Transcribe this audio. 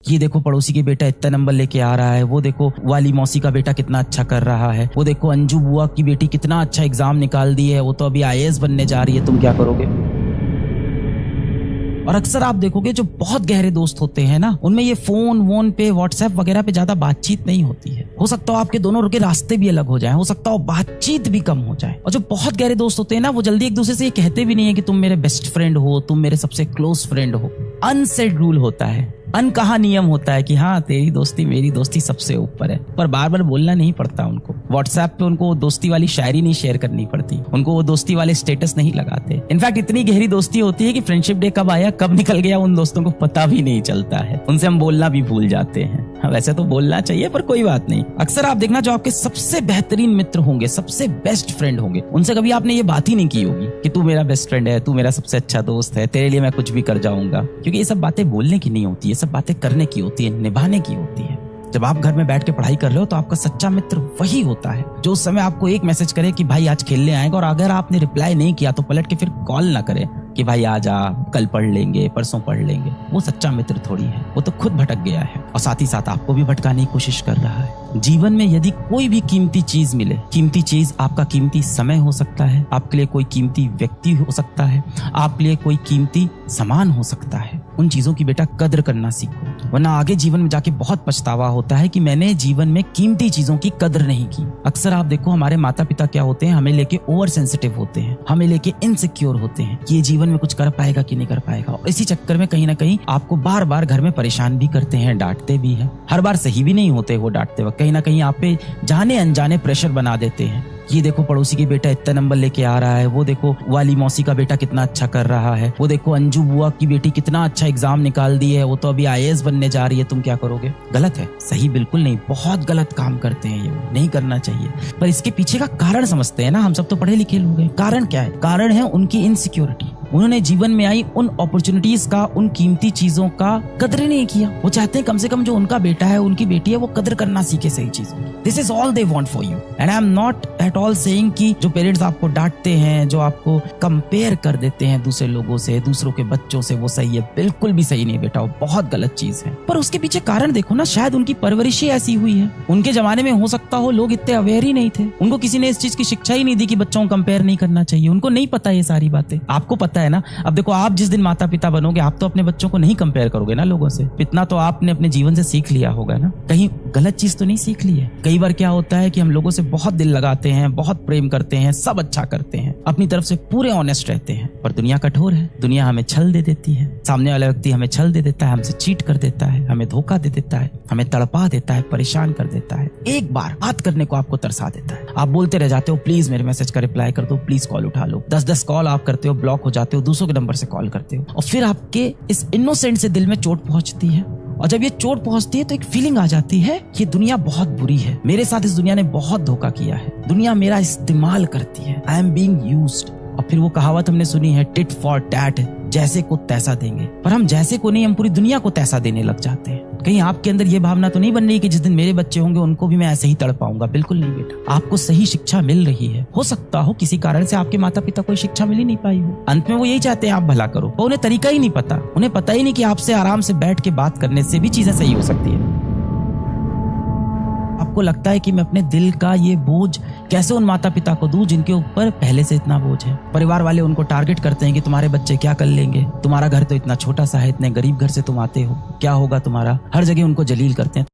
ये देखो पड़ोसी के बेटा इतना नंबर लेके आ रहा है, वो देखो वाली मौसी का बेटा कितना अच्छा कर रहा है, वो देखो अंजू बुआ की बेटी कितना अच्छा एग्जाम निकाल दी है, वो तो अभी आईएएस बनने जा रही है, तुम क्या करोगे। और अक्सर आप देखोगे जो बहुत गहरे दोस्त होते हैं ना, उनमें ये फोन वोन पे व्हाट्सएप वगैरह पे ज्यादा बातचीत नहीं होती है। हो सकता हो आपके दोनों के रास्ते भी अलग हो जाएं, हो सकता हो बातचीत भी कम हो जाए। और जो बहुत गहरे दोस्त होते हैं ना, वो जल्दी एक दूसरे से ये कहते भी नहीं है कि तुम मेरे बेस्ट फ्रेंड हो, तुम मेरे सबसे क्लोज फ्रेंड हो। अनसेड रूल होता है, अनकहा नियम होता है कि हाँ तेरी दोस्ती मेरी दोस्ती सबसे ऊपर है, पर बार बार बोलना नहीं पड़ता उनको। व्हाट्सएप पे उनको दोस्ती वाली शायरी नहीं शेयर करनी पड़ती, उनको वो दोस्ती वाले स्टेटस नहीं लगाते। इनफैक्ट इतनी गहरी दोस्ती होती है कि फ्रेंडशिप डे कब आया कब निकल गया उन दोस्तों को पता भी नहीं चलता है, उनसे हम बोलना भी भूल जाते हैं। वैसे तो बोलना चाहिए पर कोई बात नहीं। अक्सर आप देखना जो आपके सबसे बेहतरीन मित्र होंगे, सबसे बेस्ट फ्रेंड होंगे, उनसे कभी आपने ये बात ही नहीं की होगी कि तू मेरा बेस्ट फ्रेंड है, तू मेरा सबसे अच्छा दोस्त है, तेरे लिए मैं कुछ भी कर जाऊंगा। क्योंकि ये सब बातें बोलने की नहीं होती, ये सब बातें करने की होती है, निभाने की होती है। जब आप घर में बैठ के पढ़ाई कर रहे हो तो आपका सच्चा मित्र वही होता है जो उस समय आपको एक मैसेज करे कि भाई आज खेलने आएगा, और अगर आपने रिप्लाई नहीं किया तो पलट के फिर कॉल ना करे कि भाई आ जा, कल पढ़ लेंगे, परसों पढ़ लेंगे। वो सच्चा मित्र थोड़ी है, वो तो खुद भटक गया है और साथ ही साथ आपको भी भटकाने की कोशिश कर रहा है। जीवन में यदि कोई भी कीमती चीज मिले, कीमती चीज आपका कीमती समय हो सकता है, आपके लिए कोई कीमती व्यक्ति हो सकता है, आपके लिए कोई कीमती सामान हो सकता है, उन चीजों की बेटा कद्र करना सीखो, वरना आगे जीवन में जाके बहुत पछतावा होता है कि मैंने जीवन में कीमती चीजों की कद्र नहीं की। अक्सर आप देखो हमारे माता पिता क्या होते हैं, हमें लेके ओवर सेंसिटिव होते हैं, हमें लेके इनसिक्योर होते हैं कि ये जीवन में कुछ कर पाएगा कि नहीं कर पाएगा, और इसी चक्कर में कहीं ना कहीं आपको बार बार घर में परेशान भी करते हैं, डांटते भी हैं। हर बार सही भी नहीं होते वो डांटते वक्त, कहीं ना कहीं आप पे जाने अनजाने प्रेशर बना देते हैं। ये देखो पड़ोसी के बेटा इतना नंबर लेके आ रहा है, वो देखो वाली मौसी का बेटा कितना अच्छा कर रहा है, वो देखो अंजू बुआ की बेटी कितना अच्छा एग्जाम निकाल दी है, वो तो अभी आईएएस बनने जा रही है, तुम क्या करोगे। गलत है, सही बिल्कुल नहीं, बहुत गलत काम करते हैं, ये नहीं करना चाहिए। पर इसके पीछे का कारण समझते हैं ना, हम सब तो पढ़े लिखे लोग हैं। कारण क्या है? कारण है उनकी इनसिक्योरिटी। उन्होंने जीवन में आई उन अपॉर्चुनिटीज का, उन कीमती चीजों का कदर नहीं किया। वो चाहते हैं कम से कम जो उनका बेटा है, उनकी बेटी है, वो कदर करना सीखे सही चीजों की। This is all they want for you and I am not at all saying कि जो पेरेंट्स आपको डांटते हैं, जो आपको कंपेयर कर देते हैं दूसरे लोगों से, दूसरों के बच्चों से, वो सही है, बिल्कुल भी सही नहीं बेटा, वो बहुत गलत चीज है। पर उसके पीछे कारण देखो ना, शायद उनकी परवरिश ही ऐसी हुई है। उनके जमाने में हो सकता हो लोग इतने अवेयर ही नहीं थे, उनको किसी ने इस चीज की शिक्षा ही नहीं दी कि बच्चों को कंपेयर नहीं करना चाहिए। उनको नहीं पता ये सारी बातें, आपको पता है ना। अब देखो आप जिस दिन माता पिता बनोगे, आप तो अपने बच्चों को नहीं कंपेयर करोगे ना लोगों से, इतना तो आपने अपने जीवन से सीख लिया होगा ना, कहीं गलत चीज तो नहीं सीख ली है। कई बार क्या होता है कि हम लोगों से बहुत दिल लगाते हैं, बहुत प्रेम करते हैं, सब अच्छा करते हैं, अपनी तरफ से पूरे ऑनेस्ट रहते हैं, पर दुनिया कठोर है, दुनिया हमें छल दे देती है, सामने वाला व्यक्ति हमें छल दे देता है, हमसे चीट कर देता है, हमें धोखा दे देता है, हमें तड़पा देता है, परेशान कर देता है, एक बार बात करने को आपको तरसा देता है। आप बोलते रह जाते हो प्लीज मेरे मैसेज का रिप्लाई कर दो, प्लीज कॉल उठा लो, 10-10 कॉल आप करते हो, ब्लॉक हो जाते हो, दूसरों के नंबर से कॉल करते हो, और फिर आपके इस इनोसेंट से दिल में चोट पहुंचती है। और जब ये चोट पहुंचती है तो एक फीलिंग आ जाती है कि दुनिया बहुत बुरी है, मेरे साथ इस दुनिया ने बहुत धोखा किया है, दुनिया मेरा इस्तेमाल करती है, आई एम बीइंग यूज्ड। और फिर वो कहावत हमने सुनी है, टिट फॉर टैट, जैसे को तैसा देंगे। पर हम जैसे को नहीं, हम पूरी दुनिया को तैसा देने लग जाते हैं। कहीं आपके अंदर ये भावना तो नहीं बन रही कि जिस दिन मेरे बच्चे होंगे उनको भी मैं ऐसे ही तड़पाऊंगा। बिल्कुल नहीं बेटा, आपको सही शिक्षा मिल रही है। हो सकता हो किसी कारण से आपके माता पिता कोई शिक्षा मिल ही नहीं पाई हो, अंत में वो यही चाहते हैं आप भला करो, पर उन्हें तरीका ही नहीं पता, उन्हें पता ही नहीं कि आपसे आराम से बैठ के बात करने से भी चीजें सही हो सकती है। आपको लगता है कि मैं अपने दिल का ये बोझ कैसे उन माता पिता को दूं जिनके ऊपर पहले से इतना बोझ है। परिवार वाले उनको टारगेट करते हैं कि तुम्हारे बच्चे क्या कर लेंगे, तुम्हारा घर तो इतना छोटा सा है, इतने गरीब घर से तुम आते हो, क्या होगा तुम्हारा, हर जगह उनको जलील करते हैं।